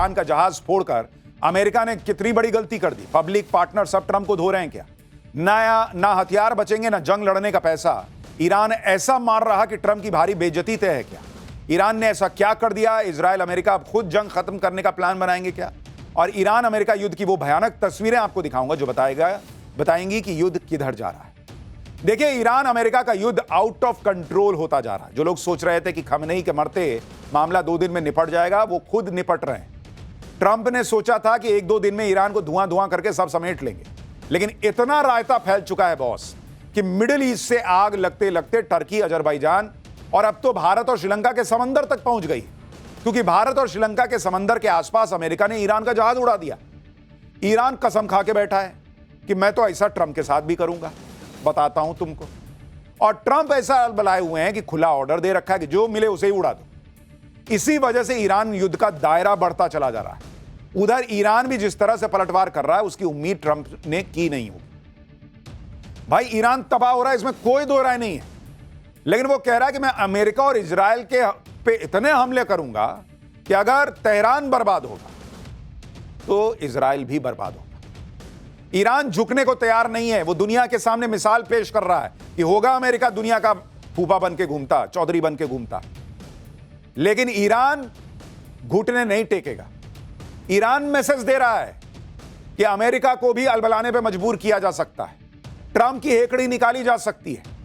Iran का जहाज फोड़कर America ने कितनी बड़ी गलती कर दी। पब्लिक पार्टनर सब ट्रंप को धो रहे हैं क्या? ना हथियार बचेंगे, ना जंग लड़ने का पैसा। ईरान ऐसा मार रहा कि ट्रंप की भारी बेइज्जती तय है क्या? ईरान ने ऐसा क्या कर दिया? इजराइल अमेरिका अब खुद जंग खत्म करने का प्लान बनाएंगे क्या? और ईरान अमेरिका युद्ध की वो भयानक तस्वीरें आपको दिखाऊंगा जो बताएंगी कि युद्ध किधर जा रहा है। देखिए, ईरान अमेरिका का युद्ध आउट ऑफ कंट्रोल होता जा रहा है। जो लोग सोच रहे थे कि खमेनी के मरते मामला 2 दिन में निपट जाएगा, वो खुद निपट रहे हैं। ट्रंप ने सोचा था कि 1-2 दिन में ईरान को धुआं करके सब समेट लेंगे, लेकिन इतना रायता फैल चुका है बॉस कि मिडिल ईस्ट से आग लगते लगते टर्की, अजरबैजान और अब तो भारत और श्रीलंका के समंदर तक पहुंच गई, क्योंकि भारत और श्रीलंका के समंदर के आसपास अमेरिका ने ईरान का जहाज उड़ा दिया। ईरान कसम खा के बैठा है कि मैं तो ऐसा ट्रंप के साथ भी करूंगा, बताता हूं तुमको। और ट्रंप ऐसा बुलाए हुए हैं कि खुला ऑर्डर दे रखा है कि जो मिले उसे ही उड़ा दो। इसी वजह से ईरान युद्ध का दायरा बढ़ता चला जा रहा है। उधर ईरान भी जिस तरह से पलटवार कर रहा है, उसकी उम्मीद ट्रंप ने की नहीं होगी। भाई, ईरान तबाह हो रहा है, इसमें कोई दो राय नहीं है, लेकिन वो कह रहा है कि मैं अमेरिका और इजराइल के पे इतने हमले करूंगा कि अगर तेहरान बर्बाद होगा तो इजराइल भी बर्बाद होगा। ईरान झुकने को तैयार नहीं है। वो दुनिया के सामने मिसाल पेश कर रहा है कि होगा अमेरिका दुनिया का फूफा बन के घूमता, चौधरी बन के घूमता, लेकिन ईरान घुटने नहीं टेकेगा। ईरान मैसेज दे रहा है कि अमेरिका को भी अलबलाने पे मजबूर किया जा सकता है, ट्रंप की हेकड़ी निकाली जा सकती है।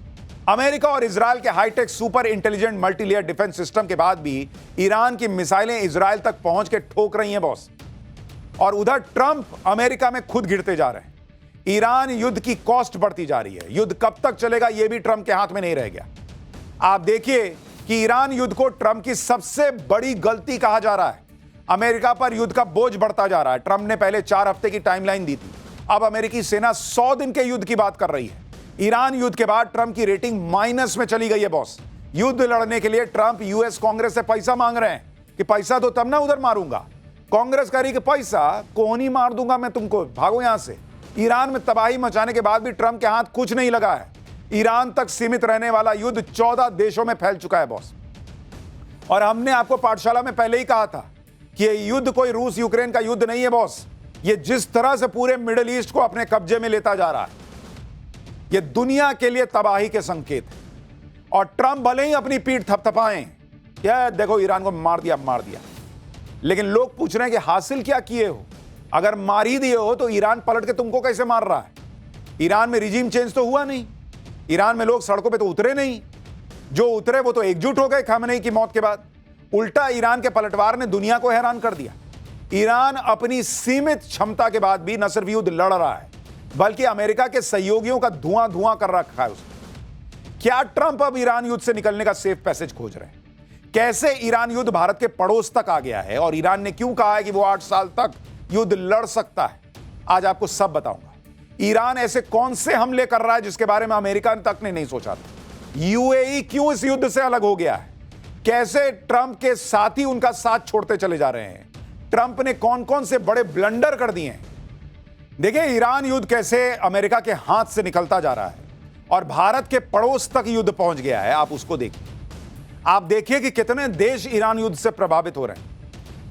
अमेरिका और इजराइल के hightech super intelligent multilayer defence system के बाद भी ईरान की मिसाइलें इजराइल तक पहुंच के ठोक रही हैं बॉस। और उधर ट्रंप अमेरिका में खुद गिरते जा रहे हैं। ईरान युद्ध की कॉस्ट बढ़ती जा रही है। युद्ध कब तक चलेगा यह भी ट्रंप के हाथ में नहीं रह गया। आप देखिए कि ईरान युद्ध को ट्रंप की सबसे बड़ी गलती कहा जा रहा है। अमेरिका पर युद्ध का बोझ बढ़ता जा रहा है। ट्रंप ने पहले 4 हफ्ते की टाइमलाइन दी थी, अब अमेरिकी सेना 100 दिन के युद्ध की बात कर रही है। ईरान युद्ध के बाद ट्रंप की रेटिंग माइनस में चली गई है बॉस। युद्ध लड़ने के लिए ट्रंप यूएस कांग्रेस से पैसा मांग रहे हैं कि पैसा तो तब ना उधर मारूंगा। कांग्रेस कह रही कि पैसा कौन ही मार दूंगा मैं तुमको, भागो यहां से। ईरान में तबाही मचाने के बाद भी ट्रंप के हाथ कुछ नहीं लगा है। ईरान तक सीमित रहने वाला युद्ध 14 देशों में फैल चुका है बॉस। और हमने आपको पाठशाला में पहले ही कहा था कि यह युद्ध कोई रूस यूक्रेन का युद्ध नहीं है बॉस। ये जिस तरह से पूरे मिडिल ईस्ट को अपने कब्जे में लेता जा रहा है, यह दुनिया के लिए तबाही के संकेत है। और ट्रंप भले ही अपनी पीठ थपथपाएं, क्या देखो ईरान को मार दिया, लेकिन लोग पूछ रहे हैं कि हासिल क्या किए हो? अगर मार ही दिए हो तो ईरान पलट के तुमको कैसे मार रहा है? ईरान में रिजीम चेंज तो हुआ नहीं, ईरान में लोग सड़कों पे तो उतरे नहीं। जो उतरे वो तो एकजुट हो गए खमेनी की मौत के बाद। उल्टा ईरान के पलटवार ने दुनिया को हैरान कर दिया। ईरान अपनी सीमित क्षमता के बाद भी न सिर्फ युद्ध लड़ रहा है, बल्कि अमेरिका के सहयोगियों का धुआं कर रखा है उसने। क्या ट्रंप अब ईरान युद्ध से निकलने का सेफ पैसेज खोज रहे हैं? कैसे ईरान युद्ध भारत के पड़ोस तक आ गया है और ईरान ने क्यों कहा है कि वो 8 साल तक युद्ध लड़ सकता है, आज आपको सब बताऊंगा। ईरान ऐसे कौन से हमले कर रहा है जिसके बारे में अमेरिका तक ने नहीं सोचा था? यूएई क्यों इस युद्ध से अलग हो गया है? कैसे ट्रंप के साथी उनका साथ छोड़ते चले जा रहे हैं? ट्रंप ने कौन कौन से बड़े ब्लंडर कर दिए हैं? देखिए, ईरान युद्ध कैसे अमेरिका के हाथ से निकलता जा रहा है और भारत के पड़ोस तक युद्ध पहुंच गया है। आप उसको देखिए। आप देखिए कि कितने देश ईरान युद्ध से प्रभावित हो रहे हैं।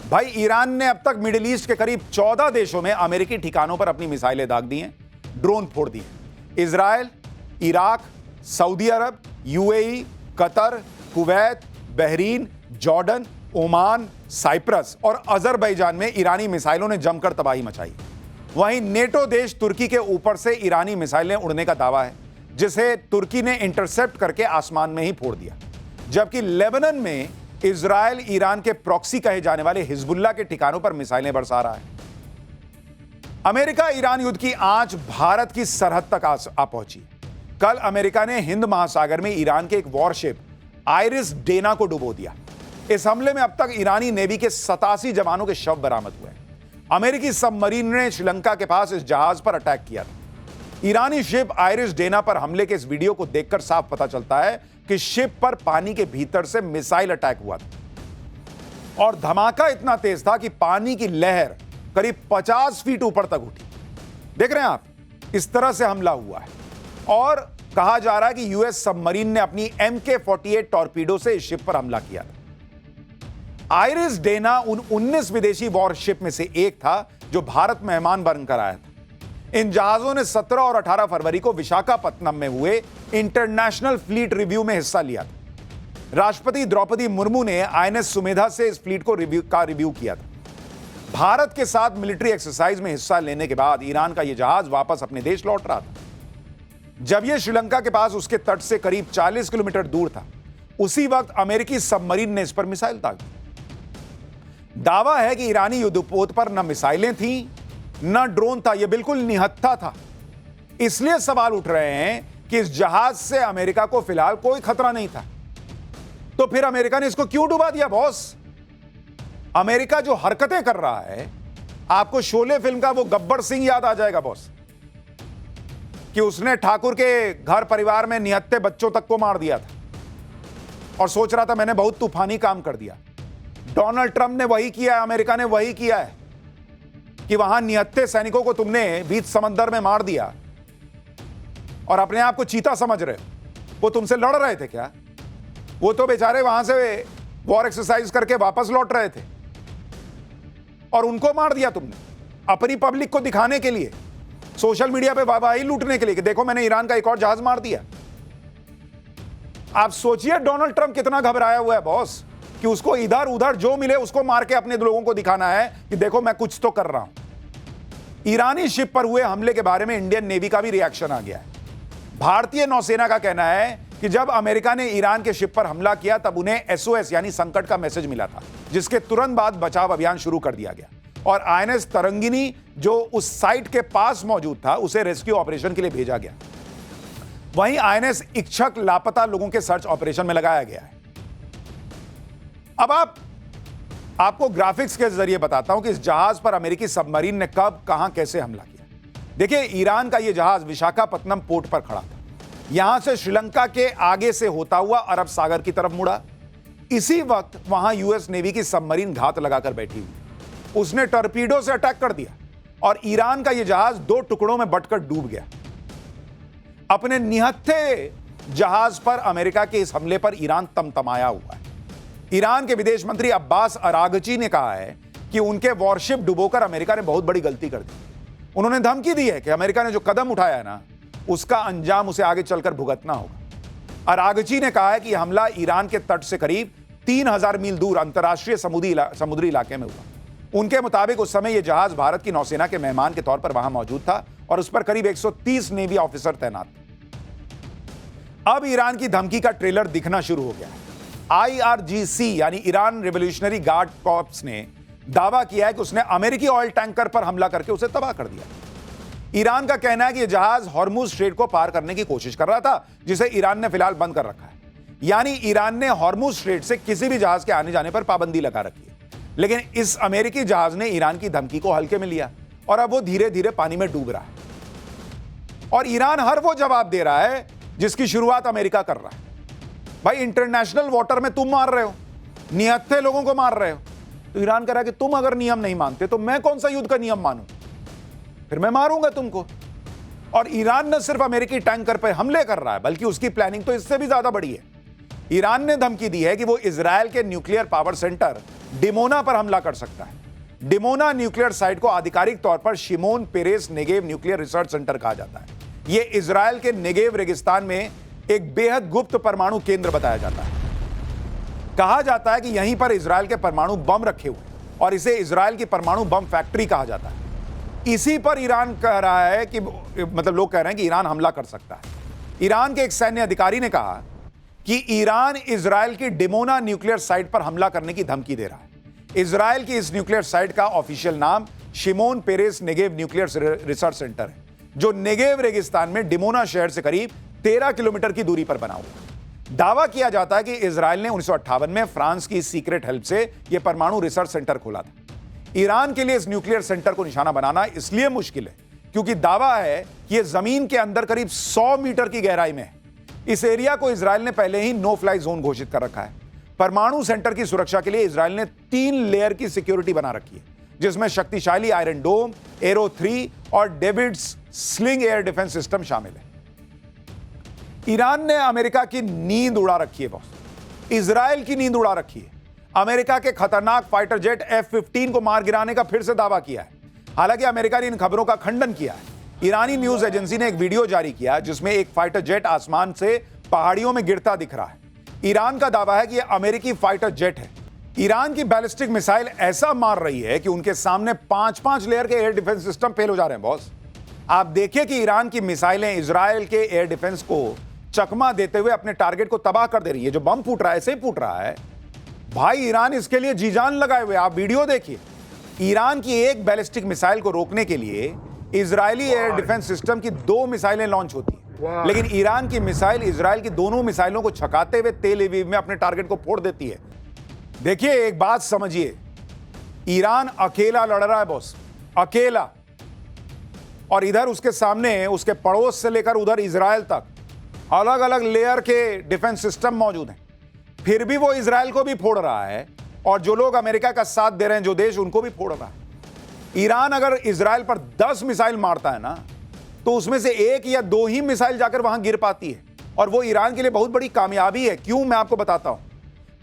भाई, ईरान ने अब तक मिडिल ईस्ट के करीब 14 देशों में अमेरिकी ठिकानों पर अपनी मिसाइलें दाग दी हैं, ड्रोन फोड़ दिए। Israel, Iraq, Saudi Arab, UAE, Qatar, Kuwait, Bahrain, Jordan, Oman, Cyprus और अजरबैजान में ईरानी मिसाइलों ने जमकर तबाही मचाई। वहीं नेटो देश तुर्की के ऊपर से ईरानी मिसाइलें उड़ने का दावा है, जिसे तुर्की ने इंटरसेप्ट करके आसमान में ही फोड़ दिया। जबकि लेबनान में इजराइल ईरान के प्रॉक्सी कहे जाने वाले हिजबुल्लाह के ठिकानों पर मिसाइलें बरसा रहा है। अमेरिका ईरान युद्ध की आंच भारत की सरहद तक आ पहुंची। कल अमेरिका ने हिंद महासागर में ईरान के एक वॉरशिप आइरिस डेना को डुबो दिया। इस हमले में अब तक ईरानी नेवी के 87 जवानों के शव बरामद हुए। अमेरिकी सबमरीन ने श्रीलंका के पास इस जहाज पर अटैक किया था। ईरानी शिप आइरिस डेना पर हमले के इस वीडियो को देखकर साफ पता चलता है कि शिप पर पानी के भीतर से मिसाइल अटैक हुआ था और धमाका इतना तेज था कि पानी की लहर करीब 50 फीट ऊपर तक उठी। देख रहे हैं आप, इस तरह से हमला हुआ है और कहा जा रहा है कि यूएस सबमरीन ने अपनी MK-48 टॉर्पीडो से इस शिप पर हमला किया था। आइरिस डेना उन 19 विदेशी वॉरशिप में से एक था जो भारत मेहमान बनकर आया था। इन जहाजों ने 17 और 18 फरवरी को विशाखापत्तनम में हुए इंटरनेशनल फ्लीट रिव्यू में हिस्सा लिया था। राष्ट्रपति द्रौपदी मुर्मू ने आईएनएस सुमेधा से इस फ्लीट को रिव्यू किया था। भारत के साथ मिलिट्री एक्सरसाइज में हिस्सा लेने के बाद ईरान का यह जहाज वापस अपने देश लौट रहा था। जब यह श्रीलंका के पास उसके तट से करीब 40 किलोमीटर दूर था, उसी वक्त अमेरिकी सबमरीन ने इस पर मिसाइल दागी। दावा है कि ईरानी युद्धपोत पर न मिसाइलें थीं, न ड्रोन था, यह बिल्कुल निहत्था था। इसलिए सवाल उठ रहे हैं कि इस जहाज से अमेरिका को फिलहाल कोई खतरा नहीं था, तो फिर अमेरिका ने इसको क्यों डुबा दिया बॉस? अमेरिका जो हरकतें कर रहा है, आपको शोले फिल्म का वो गब्बर सिंह याद आ जाएगा बॉस, कि उसने ठाकुर के घर परिवार में निहत्थे बच्चों तक को मार दिया था और सोच रहा था मैंने बहुत तूफानी काम कर दिया। डोनाल्ड ट्रंप ने वही किया है, अमेरिका ने वही किया है कि वहां निहत्थे सैनिकों को तुमने बीच समंदर में मार दिया और अपने आप को चीता समझ रहे हो। वो तुमसे लड़ रहे थे क्या? वो तो बेचारे वहां से वॉर एक्सरसाइज करके वापस लौट रहे थे और उनको मार दिया तुमने अपनी पब्लिक को दिखाने के लिए, सोशल मीडिया पे वाहवाही लूटने के लिए कि देखो मैंने ईरान का एक और जहाज मार दिया। आप सोचिए डोनाल्ड ट्रंप कितना घबराया हुआ है बॉस, कि उसको इधर उधर जो मिले उसको मार के अपने लोगों को दिखाना है कि देखो मैं कुछ तो कर रहा हूं। ईरानी शिप पर हुए हमले के बारे में इंडियन नेवी का भी रिएक्शन आ गया है। भारतीय नौसेना का कहना है कि जब अमेरिका ने ईरान के शिप पर हमला किया तब उन्हें एसओएस यानी संकट का मैसेज मिला था, जिसके तुरंत बाद बचाव अभियान शुरू कर दिया गया और आईएनएस तरंगिनी जो उस साइट के पास मौजूद था उसे रेस्क्यू ऑपरेशन के लिए भेजा गया। वहीं आईएनएस इच्छक लापता लोगों के सर्च ऑपरेशन में लगाया गया है। अब आपको ग्राफिक्स के जरिए बताता हूं कि इस जहाज पर अमेरिकी सबमरीन ने कब, कहां, कैसे हमला किया। देखिए, ईरान का यह जहाज विशाखापत्तनम पोर्ट पर खड़ा था। यहां से श्रीलंका के आगे से होता हुआ अरब सागर की तरफ मुड़ा। इसी वक्त वहां यूएस नेवी की सबमरीन घात लगाकर बैठी हुई। उसने टॉर्पीडो से अटैक कर दिया और ईरान का यह जहाज 2 टुकड़ों में बंटकर डूब गया। अपने निहत्थे जहाज पर अमेरिका के इस हमले पर ईरान तमतमाया हुआ है। ईरान के विदेश मंत्री अब्बास अरागची ने कहा है कि उनके वॉरशिप डुबोकर अमेरिका ने बहुत बड़ी गलती कर दी। उन्होंने धमकी दी है कि अमेरिका ने जो कदम उठाया है ना, उसका अंजाम उसे आगे चलकर भुगतना होगा। अरागची ने कहा है कि यह हमला ईरान के तट से करीब 3000 मील दूर अंतर्राष्ट्रीय समुद्री इलाके में हुआ। उनके मुताबिक उस समय यह जहाज भारत की नौसेना के मेहमान के तौर पर वहां मौजूद था और उस पर करीब 130 नेवी ऑफिसर तैनात थे। अब ईरान की धमकी का ट्रेलर दिखना शुरू हो गया है। IRGC यानी ईरान रिवोल्यूशनरी गार्ड कॉर्प्स ने दावा किया है कि उसने अमेरिकी ऑयल टैंकर पर हमला करके उसे तबाह कर दिया। ईरान का कहना है कि यह जहाज हॉर्मुज स्ट्रेट को पार करने की कोशिश कर रहा था, जिसे ईरान ने फिलहाल बंद कर रखा है। यानी ईरान ने हॉर्मुज स्ट्रेट से किसी भी जहाज के आने जाने पर पाबंदी लगा रखी है। लेकिन इस अमेरिकी जहाज ने ईरान की धमकी को हल्के में लिया और अब वो धीरे धीरे पानी में डूब रहा है और ईरान हर वो जवाब दे रहा है जिसकी शुरुआत अमेरिका कर रहा है। भाई, इंटरनेशनल वाटर में तुम मार रहे हो, निहत्थे लोगों को मार रहे हो, तो ईरान कह रहा है कि तुम अगर नियम नहीं मानते तो मैं कौन सा युद्ध का नियम मानूं, फिर मैं मारूंगा तुमको। और ईरान न सिर्फ अमेरिकी टैंकर पर हमले कर रहा है, बल्कि उसकी प्लानिंग तो इससे भी ज्यादा बड़ी है। ईरान ने धमकी दी है कि वो इजरायल के न्यूक्लियर पावर सेंटर डिमोना पर हमला कर सकता है। डिमोना न्यूक्लियर साइट को आधिकारिक तौर पर Shimon Peres Negev nuclear research centre कहा जाता है। यह इजरायल के नेगेव रेगिस्तान में एक बेहद गुप्त परमाणु केंद्र बताया जाता है। कहा जाता है कि यहीं पर इजरायल के परमाणु बम रखे हुए और इसे इजरायल की परमाणु बम फैक्ट्री कहा जाता है। इसी पर ईरान कह रहा है कि लोग कह रहे हैं कि ईरान हमला कर सकता है। ईरान के एक सैन्य अधिकारी ने कहा कि ईरान इजरायल की डिमोना न्यूक्लियर साइट पर हमला करने की धमकी दे रहा है। इजरायल की इस न्यूक्लियर साइट का ऑफिशियल नाम Shimon Peres Negev nuclear research centre है, जो नेगेव रेगिस्तान में डिमोना शहर से करीब 13 किलोमीटर की दूरी पर बना हुआ। दावा किया जाता है कि इजरायल ने 1958 में फ्रांस की सीक्रेट हेल्प से यह परमाणु रिसर्च सेंटर खोला था। ईरान के लिए इस न्यूक्लियर सेंटर को निशाना बनाना इसलिए मुश्किल है क्योंकि दावा है कि यह जमीन के अंदर करीब 100 मीटर की गहराई में है। इस एरिया को इजरायल ने पहले ही नो फ्लाई जोन घोषित कर रखा है। परमाणु सेंटर की सुरक्षा के लिए इजरायल ने 3 लेयर की सिक्योरिटी बना रखी है, जिसमें शक्तिशाली आयरन डोम, एरो 3 और David's sling air defence system शामिल है। ईरान ने अमेरिका की नींद उड़ा रखी है बॉस, इजरायल की नींद उड़ा रखी है। अमेरिका के खतरनाक फाइटर जेट F-15 को मार गिराने का फिर से दावा किया है। हालांकि अमेरिका ने इन खबरों का खंडन किया है। ईरानी न्यूज एजेंसी ने एक वीडियो जारी किया जिसमें एक फाइटर जेट आसमान से पहाड़ियों में गिरता दिख रहा है। ईरान का दावा है कि यह अमेरिकी फाइटर जेट है। ईरान की बैलिस्टिक मिसाइल ऐसा मार रही है कि उनके सामने 5-5 लेयर के एयर डिफेंस सिस्टम फेल हो जा रहे हैं बॉस। आप देखिए कि ईरान की मिसाइलें इजराइल के एयर डिफेंस को चकमा देते हुए अपने टारगेट को तबाह कर दे रही है। जो बम फूट रहा है ऐसे ही फूट रहा है भाई। ईरान इसके लिए जी जान लगाए हुए। आप वीडियो देखिए। ईरान की एक बैलिस्टिक मिसाइल को रोकने के लिए इजरायली एयर डिफेंस सिस्टम की 2 मिसाइलें लॉन्च होती हैं, लेकिन ईरान की मिसाइल इजराइल की दोनों मिसाइलों को छकाते हुए तेल अवीव में अपने टारगेट को फोड़ देती है। देखिए, एक बात समझिए, ईरान अकेला लड़ रहा है बॉस, अकेला। और इधर उसके सामने उसके पड़ोस से लेकर उधर इजराइल तक अलग अलग लेयर के डिफेंस सिस्टम मौजूद हैं। फिर भी वो इजराइल को भी फोड़ रहा है और जो लोग अमेरिका का साथ दे रहे हैं, जो देश, उनको भी फोड़ रहा है। ईरान अगर इजराइल पर 10 मिसाइल मारता है ना, तो उसमें से 1 या 2 ही मिसाइल जाकर वहां गिर पाती है, और वो ईरान के लिए बहुत बड़ी कामयाबी है। क्यों, मैं आपको बताता हूं।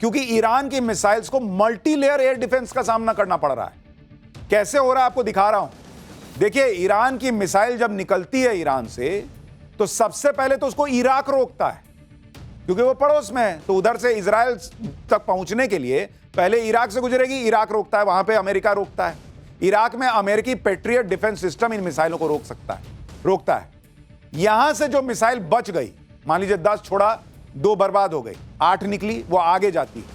क्योंकि ईरान की मिसाइल्स को मल्टी लेयर एयर डिफेंस का सामना करना पड़ रहा है। कैसे हो रहा है आपको दिखा रहा हूं। देखिए, ईरान की मिसाइल जब निकलती है ईरान से, तो सबसे पहले तो उसको इराक रोकता है, क्योंकि वो पड़ोस में है। तो उधर से इजराइल तक पहुंचने के लिए पहले इराक से गुजरेगी, इराक रोकता है, वहां पे अमेरिका रोकता है। इराक में अमेरिकी पेट्रियट डिफेंस सिस्टम इन मिसाइलों को रोकता है। यहां से जो मिसाइल बच गई, मान लीजिए 10 छोड़ा, 2 बर्बाद हो गई, 8 निकली, वो आगे जाती है।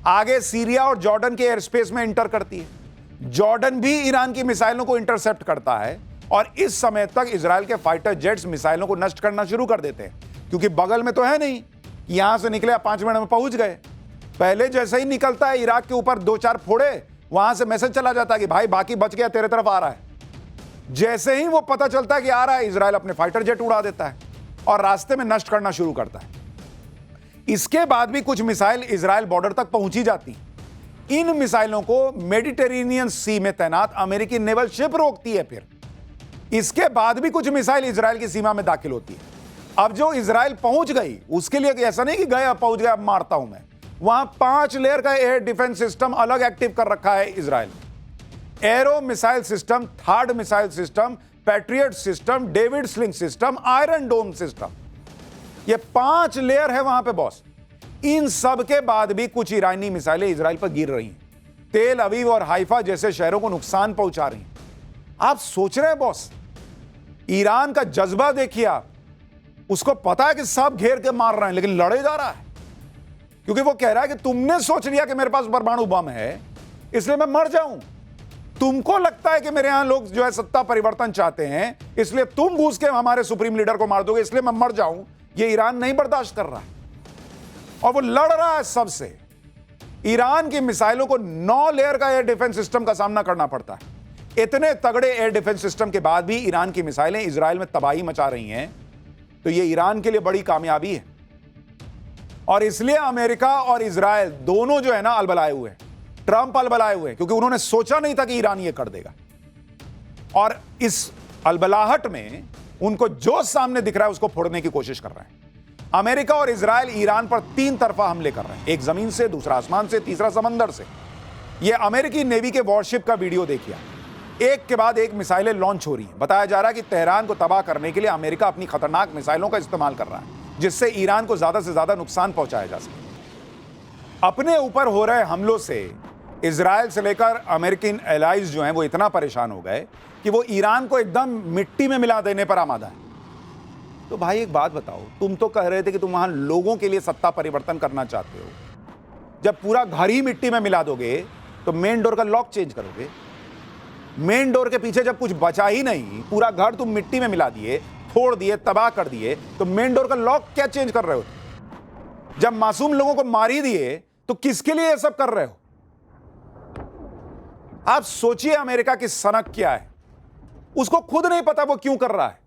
आगे सीरिया और जॉर्डन के एयर स्पेस में इंटर करती है। जॉर्डन भी ईरान की मिसाइलों को इंटरसेप्ट करता है, और इस समय तक इजराइल के फाइटर जेट्स मिसाइलों को नष्ट करना शुरू कर देते हैं, क्योंकि बगल में तो है नहीं। यहां से निकले, 5 मिनट में पहुंच गए। पहले जैसे ही निकलता है इराक के ऊपर 2-4 फोड़े, वहां से मैसेज चला जाता है कि भाई बाकी बच गया, तेरे तरफ आ रहा है। जैसे ही वो पता चलता है कि आ रहा है, इजराइल अपने फाइटर जेट उड़ा देता है और रास्ते में नष्ट करना शुरू करता है। इसके बाद भी कुछ मिसाइल इजराइल बॉर्डर तक पहुंची जाती। इन मिसाइलों को मेडिटेरेनियन सी में तैनात अमेरिकी नेवल शिप रोकती है। फिर इसके बाद भी कुछ मिसाइल इजराइल की सीमा में दाखिल होती है। अब जो इजराइल पहुंच गई, उसके लिए ऐसा नहीं कि गया, पहुंच गया, अब मारता हूं मैं। वहां 5 लेयर का एयर डिफेंस सिस्टम अलग एक्टिव कर रखा है Israel. Arrow missile system, third missile system, Patriot system, David Sling system, Iron Dome system, ये 5 लेयर है वहां पे बॉस। इन सब के बाद भी कुछ ईरानी मिसाइलें इजराइल पर गिर रही हैं, तेल अवीव और हाइफा जैसे शहरों को नुकसान पहुंचा रही हैं। आप सोच रहे हैं बॉस, ईरान का जज्बा देखिए आप। उसको पता है कि सब घेर के मार रहे हैं, लेकिन लड़े जा रहा है, क्योंकि वो कह रहा है कि तुमने सोच लिया कि मेरे पास परमाणु बम है, इसलिए मैं मर जाऊं। तुमको लगता है कि मेरे यहां लोग जो है सत्ता परिवर्तन चाहते हैं, इसलिए तुम घुस के हमारे सुप्रीम लीडर को मार दोगे, इसलिए मैं मर जाऊं। ये ईरान नहीं बर्दाश्त कर रहा है और वो लड़ रहा है सबसे। ईरान की मिसाइलों को 9 लेयर का एयर डिफेंस सिस्टम का सामना करना पड़ता है। इतने तगड़े एयर डिफेंस सिस्टम के बाद भी ईरान की मिसाइलें इजराइल में तबाही मचा रही हैं, तो ये ईरान के लिए बड़ी कामयाबी है। और इसलिए अमेरिका और इजराइल दोनों जो है ना अलबलाए हुए हैं। ट्रंप अलबलाए हुए हैं, क्योंकि उन्होंने सोचा नहीं था कि ईरान ये कर देगा। और इस अलबलाहट में उनको जो सामने दिख रहा है उसको फोड़ने की कोशिश कर रहे हैं। अमेरिका और इजराइल ईरान पर 3 तरफा हमले कर रहे हैं, एक जमीन से, दूसरा आसमान से, तीसरा समंदर से। यह अमेरिकी नेवी के वॉरशिप का वीडियो देखिए। एक के बाद एक मिसाइलें लॉन्च हो रही हैं। बताया जा रहा है कि तेहरान को तबाह करने के लिए अमेरिका अपनी खतरनाक मिसाइलों का इस्तेमाल कर रहा है, जिससे ईरान को ज्यादा से ज्यादा नुकसान पहुंचाया जा सके। अपने ऊपर हो रहे हमलों से इजराइल से लेकर अमेरिकन एलाइज जो हैं वो इतना परेशान हो गए कि वो ईरान को एकदम मिट्टी में मिला देने पर आमादा है। तो भाई एक बात बताओ, तुम तो कह रहे थे कि तुम वहां लोगों के लिए सत्ता परिवर्तन करना चाहते हो। जब पूरा घर ही मिट्टी में मिला दोगे तो मेन डोर का लॉक चेंज करोगे। मेन डोर के पीछे जब कुछ बचा ही नहीं, पूरा घर तुम मिट्टी में मिला दिए, फोड़ दिए, तबाह कर दिए, तो मेन डोर का लॉक क्या चेंज कर रहे हो? जब मासूम लोगों को मार ही दिए तो किसके लिए ये सब कर रहे हो? आप सोचिए अमेरिका की सनक क्या है। उसको खुद नहीं पता वो क्यों कर रहा है।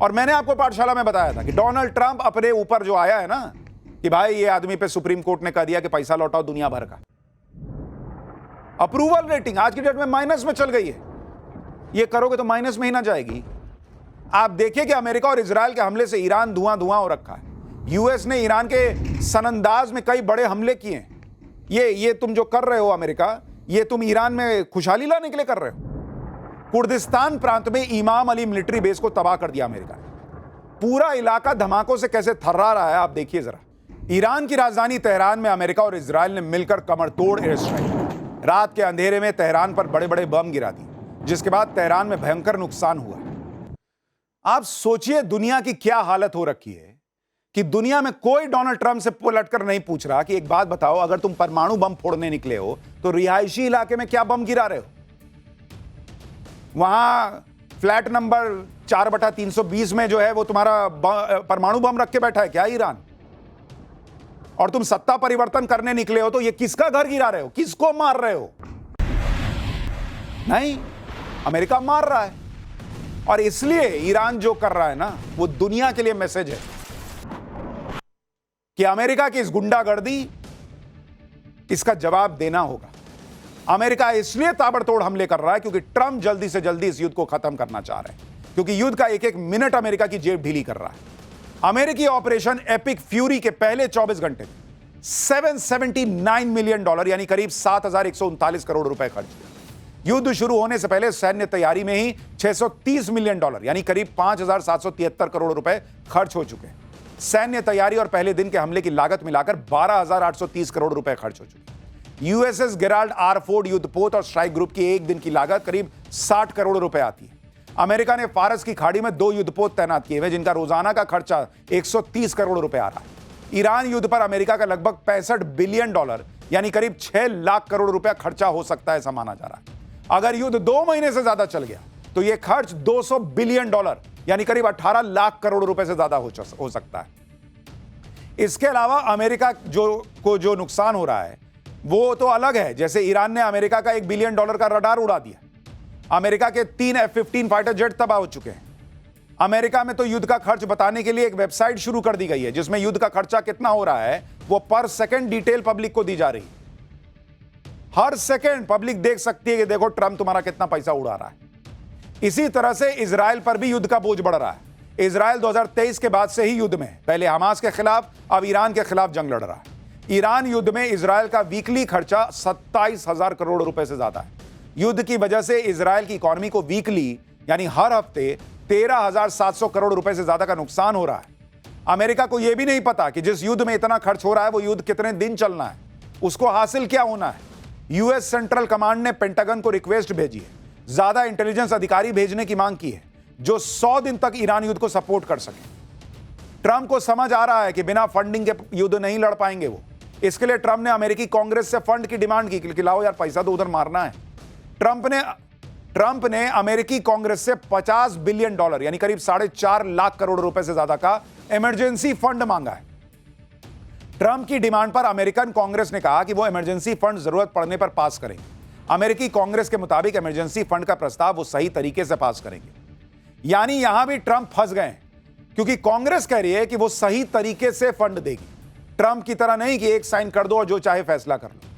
और मैंने आपको पाठशाला में बताया था कि डोनाल्ड ट्रंप अपने ऊपर जो आया है ना कि भाई ये आदमी पे सुप्रीम कोर्ट ने कह दिया कि पैसा लौटाओ दुनिया भर का, अप्रूवल रेटिंग आज की डेट में माइनस में चल गई है। ये करोगे तो माइनस में ही ना जाएगी। आप देखिए कि अमेरिका और इजराइल के हमले से ईरान धुआं धुआं हो रखा है। यूएस ने ईरान के सनंदाज में कई बड़े हमले किए हैं। ये तुम जो कर रहे हो अमेरिका, ये तुम ईरान में खुशहाली लाने के लिए कर रहे हो। कुर्दिस्तान प्रांत में इमाम अली मिलिट्री बेस को तबाह कर दिया अमेरिका ने। पूरा इलाका धमाकों से कैसे थर्रा रहा है आप देखिए जरा। ईरान की राजधानी तेहरान में अमेरिका और इजराइल ने मिलकर कमरतोड़ एयर स्ट्राइक, रात के अंधेरे में तेहरान पर बड़े बड़े बम गिरा दिए, जिसके बाद तेहरान में भयंकर नुकसान हुआ। आप सोचिए दुनिया की क्या हालत हो रखी है कि दुनिया में कोई डोनाल्ड ट्रंप से पलटकर नहीं पूछ रहा कि एक बात बताओ, अगर तुम परमाणु बम फोड़ने निकले हो तो रिहायशी इलाके में क्या बम गिरा रहे हो? वहां फ्लैट नंबर 4/320 में जो है वो तुम्हारा परमाणु बम रख के बैठा है क्या ईरान? और तुम सत्ता परिवर्तन करने निकले हो तो ये किसका घर गिरा रहे हो, किसको मार रहे हो? नहीं, अमेरिका मार रहा है। और इसलिए ईरान जो कर रहा है ना, वो दुनिया के लिए मैसेज है कि अमेरिका की इस गुंडागर्दी, इसका जवाब देना होगा। अमेरिका इसलिए ताबड़तोड़ हमले कर रहा है क्योंकि ट्रंप जल्दी से जल्दी इस युद्ध को खत्म करना चाह रहे हैं, क्योंकि युद्ध का एक एक मिनट अमेरिका की जेब ढीली कर रहा है। अमेरिकी ऑपरेशन एपिक फ्यूरी के पहले 24 घंटे में $779 मिलियन यानी करीब 7,139 करोड़ रुपए खर्च किए। युद्ध शुरू होने से पहले सैन्य तैयारी में ही $630 मिलियन यानी करीब 5,773 करोड़ रुपए खर्च हो चुके हैं। सैन्य तैयारी और पहले दिन के हमले की लागत मिलाकर 12,830 करोड़ रुपए खर्च हो चुके हैं। यूएसएस गेराल्ड आर फोर्ड युद्धपोत और स्ट्राइक ग्रुप की एक दिन की लागत करीब 60 करोड़ रुपए आती है। अमेरिका ने फारस की खाड़ी में 2 युद्धपोत तैनात किए हुए, जिनका रोजाना का खर्चा 130 करोड़ रुपए आ रहा है। ईरान युद्ध पर अमेरिका का लगभग $65 बिलियन यानी करीब 6 लाख करोड़ रुपया खर्चा हो सकता है, ऐसा माना जा रहा है। अगर युद्ध 2 महीने से ज्यादा चल गया तो यह खर्च $200 बिलियन यानी करीब 18 लाख करोड़ रुपए से ज्यादा हो सकता है। इसके अलावा अमेरिका जो नुकसान हो रहा है वो तो अलग है, जैसे ईरान ने अमेरिका का $1 बिलियन का रडार उड़ा दिया। अमेरिका के 3 F-15 फाइटर जेट तबाह हो चुके हैं। अमेरिका में तो युद्ध का खर्च बताने के लिए एक वेबसाइट शुरू कर दी गई है, जिसमें युद्ध का खर्चा कितना हो रहा है वो पर सेकंड डिटेल पब्लिक को दी जा रही है। हर सेकंड पब्लिक देख सकती है कि देखो ट्रंप तुम्हारा कितना पैसा उड़ा रहा है। इसी तरह से इजराइल पर भी युद्ध का बोझ बढ़ रहा है। इजराइल 2023 के बाद से ही युद्ध में, पहले हमास के खिलाफ, अब ईरान के खिलाफ जंग लड़ रहा है। ईरान युद्ध में इजराइल का वीकली खर्चा 27,000 करोड़ रुपए से ज्यादा है। युद्ध की वजह से इजराइल की इकोनॉमी को वीकली यानी हर हफ्ते 13,700 करोड़ रुपए से ज्यादा का नुकसान हो रहा है। अमेरिका को यह भी नहीं पता कि जिस युद्ध में इतना खर्च हो रहा है वो युद्ध कितने दिन चलना है, उसको हासिल क्या होना है। यूएस सेंट्रल कमांड ने पेंटागन को रिक्वेस्ट भेजी है, ज्यादा इंटेलिजेंस अधिकारी भेजने की मांग की है, जो 100 दिन तक ईरान युद्ध को सपोर्ट कर सके। ट्रंप को समझ आ रहा है कि बिना फंडिंग के युद्ध नहीं लड़ पाएंगे वो। इसके लिए ट्रंप ने अमेरिकी कांग्रेस से फंड की डिमांड की कि लाओ यार, पैसा तो उधर मारना है। ट्रंप ने अमेरिकी कांग्रेस से $50 बिलियन यानी करीब 4.5 लाख करोड़ रुपए से ज्यादा का इमरजेंसी फंड मांगा है। ट्रंप की डिमांड पर अमेरिकन कांग्रेस ने कहा कि वो इमरजेंसी फंड जरूरत पड़ने पर पास करेंगे। अमेरिकी कांग्रेस के मुताबिक इमरजेंसी फंड का प्रस्ताव वो सही तरीके से पास करेंगे। यानी यहां भी ट्रंप फंस गए, क्योंकि कांग्रेस कह रही है कि वो सही तरीके से फंड देगी, ट्रंप की तरह नहीं कि एक साइन कर दो और जो चाहे फैसला कर लो।